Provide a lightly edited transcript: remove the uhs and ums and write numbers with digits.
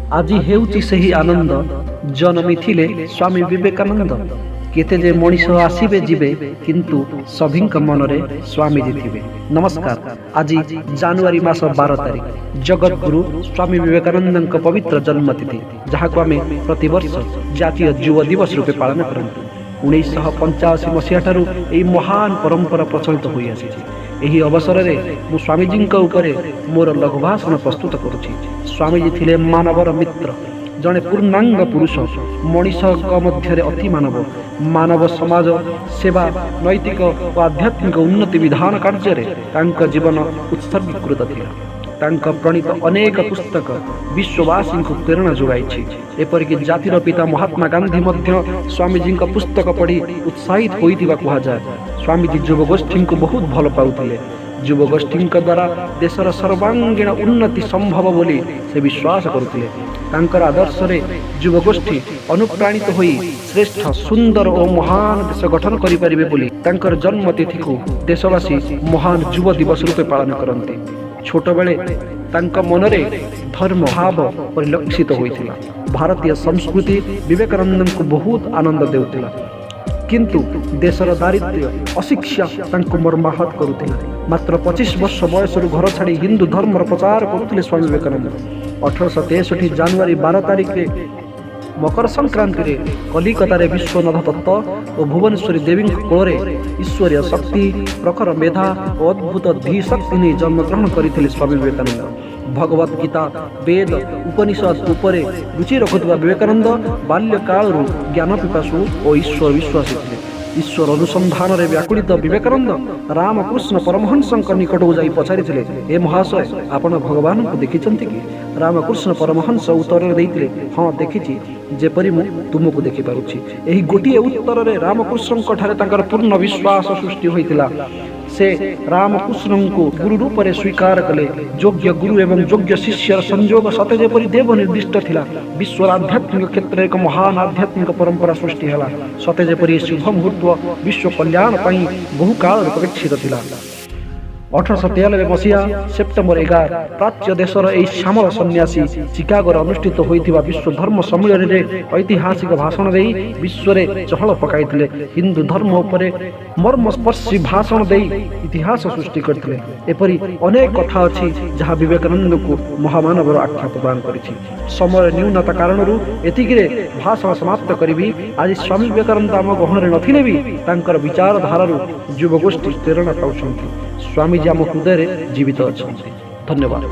आज हेउची सही आनंद जन्मी थिले स्वामी विवेकानंद। केते जे मनीष आसीबे जीवे किंतु सभिंक मनरे स्वामीजी थिबे। नमस्कार। आज जनवरी मास 12 तारिख जगत गुरु स्वामी विवेकानंद पवित्र जन्मतिथि, जहाँ को आम प्रतिवर्ष जातीय युवा दिवस रूपे पालन करते। 1985 मसीहा ठारू एही महान परंपरा प्रचलित होई आसी। एही अवसर में मु स्वामीजी उपरे मोर लघु भाषण प्रस्तुत करुछि। स्वामीजी थिले मानवर मित्र, जड़े पूर्णांग पुरुष, मनीष मध्य अति मानव, मानव समाज सेवा, नैतिक और आध्यात्मिक उन्नति विधान कार्य जीवन उत्सर्गीकृत थिला। तांका प्रणीत अनेक पुस्तक विश्ववासी को प्रेरणा जोगाई। एपरिक जातिर पिता महात्मा गांधी मध्य स्वामीजी पुस्तक पढ़ी उत्साहित होइतिबा कहा जाए। स्वामीजी युवगोष्ठी को बहुत भल पाउथिले। युवगोष्ठी द्वारा देशर सर्वांगीण उन्नति संभव बोली से विश्वास करुथिले। तांकर आदर्श रे युवगोष्ठी अनुप्राणित होई श्रेष्ठ सुंदर और महान देश गठन करि परिबे बोली तांकर जन्मतिथि को देशवासी महान युव दिवस रूपे पालन करते। छोट बेले तांका मनरे धर्म भाव परिलक्षित होइथिला। भारतीय संस्कृति विवेकानंद को बहुत आनंद देउथिला, किंतु देशर दारिद्र्य अशिक्षा तांको मर्माहत करुथिला। मात्र 25 वर्ष बयस घर छाड़ी हिंदू धर्म प्रचार करुथिले स्वामी विवेकानंद। 1863 जनवरी 12 तारिख रे मकर संक्रांति रे कलिकता रे विश्वनाथ दत्त और भुवनेश्वरी देवी कोଳରେ ईश्वरीय शक्ति, प्रखर मेधा और अद्भुत धी शक्ति ने जन्म ग्रहण करथिले स्वामी विवेकानंद। भगवत गीता, वेद, उपनिषद उपरे रुचि रखुवा विवेकानंद बाल्यकाल ज्ञान पिपासु और ईश्वर विश्वासी थे। ईश्वर अनुसंधान रे व्याकुलित विवेकानंद रामकृष्ण परमहंस निकट को जाई पचारिथिले, हे महाशय आपण भगवान को देखिछन्ति कि? रामकृष्ण परमहंस उत्तर देइथिले, हाँ देखिछि, जेपरि मु तुमको देखि पारुछि। एही गोटिए उत्तर रे रामकृष्ण ठारे तांकर पूर्ण विश्वास सृष्टि होइतिला। से रामकृष्ण को गुरु रूप में स्वीकार कले। योग्य गुरु एवं योग्य शिष्य संयोग सते जेपरि देव निर्दिष्ट थिला। विश्व आध्यात्मिक क्षेत्र एक महान आध्यात्मिक परंपरा सृष्टि हला। सते जेपरि शुभ मुहूर्त विश्व कल्याण पाई बहु काल अपेक्षित थिला। 1893 मसीहा सेप्टेम्बर 11 प्राच्य देशर यही श्यामल सन्यासी चिकागो अनुष्ठित होइथिबा विश्व धर्म सम्मेलन रे ऐतिहासिक भाषण दे विश्व रे चहल पकाइथिले। हिंदू धर्म उपरे मर्मस्पर्शी भाषण दे इतिहास सृष्टि करथिले। एपरि अनेक कथा अछि जहाँ विवेकानंद को महामानवर आख्या प्रदान करिछि। समय न्यूनता कारणरू एतिकिरे भाषण समाप्त करिबी। आज स्वामी विवेकानंद आम गहन नथिले भी तांकर विचारधारारू युवगोष्ठी प्रेरणा पाउछन्ति। स्वामीजी आम हृदय जीवित अच्छा। धन्यवाद।